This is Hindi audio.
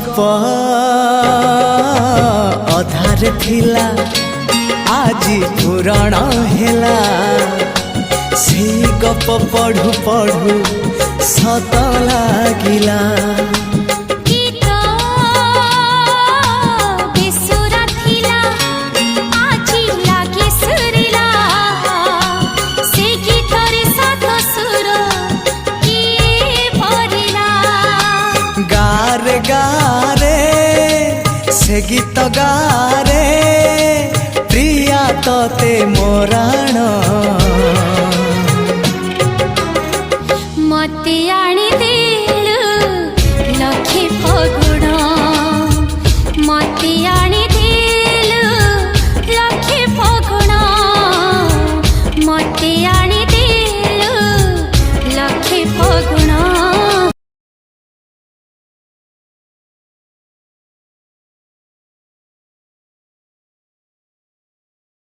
गप अधार थिला आजी पुराण हेला से गप पढ़ु पढ़ु सत लागिला गारे गारे से गीत गारे प्रिया तोते मोराण